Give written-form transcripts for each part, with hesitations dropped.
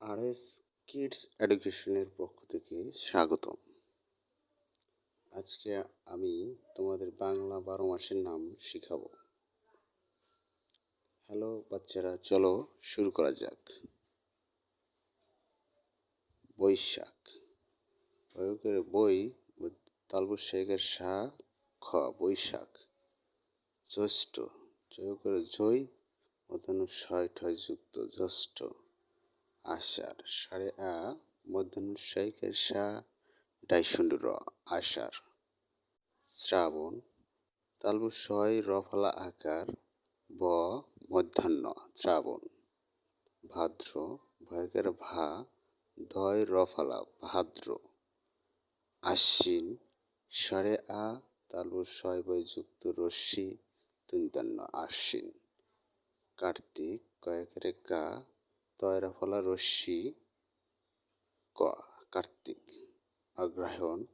RS kids এডুকেশনের পক্ষ থেকে স্বাগতম। আজকে আমি তোমাদের বাংলা 12 মাসের নাম শিখাবো। হ্যালো বাচ্চারা, চলো শুরু করা যাক। বৈশাখ, বয়কের বই, তালবস্যাকের সা, খ, বৈশাখ। জ্যৈষ্ঠ, জয়কের জয়, মধ্যাহ্ন ছয় ঠয় যুক্ত জ্যৈষ্ঠ। আষাঢ়, সাড়ে আ, মধ্যাহ্ন শাইকের সা, ডাইশুন্ড র, আষাঢ়। শ্রাবণ, তালবস্যয় রফলা আকার, ব, মধ্যাহ্ন, শ্রাবণ। ভাদ্র, ভয়কের ভা, দয় রফলা, ভাদ্র। আশ্বিন, সাড়ে আ, তালবস্যয় বয়যুক্ত রশ্মি, দন্তান্ন, আশ্বিন। কার্তিক, কয়েকের কা, তয় রফলা রশ্মি, ক, কার্তিক। অগ্রহায়ণ,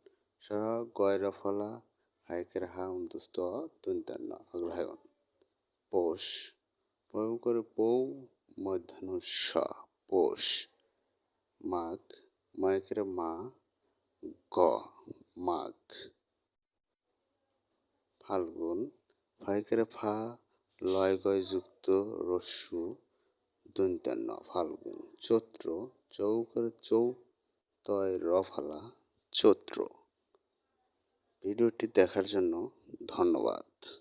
সারা গয় রফলা হায়কের হা অন্তস্থ দন্তান্ন, অগ্রহায়ণ। পৌষ, ভয়ঙ্কর পৌ, মধ্যাহ্ন স, পৌষ। মাঘ, ময়কের মা, গ, মাঘ। ফাল্গুন, ভয়কের ফা, লয় গয় যুক্ত রস্যু, দন্তান্ন, ফাল্গুন। চৈত্র, চৌকের চৌ, তয় রফলা, চৈত্র। ভিডিওটি দেখার জন্য ধন্যবাদ।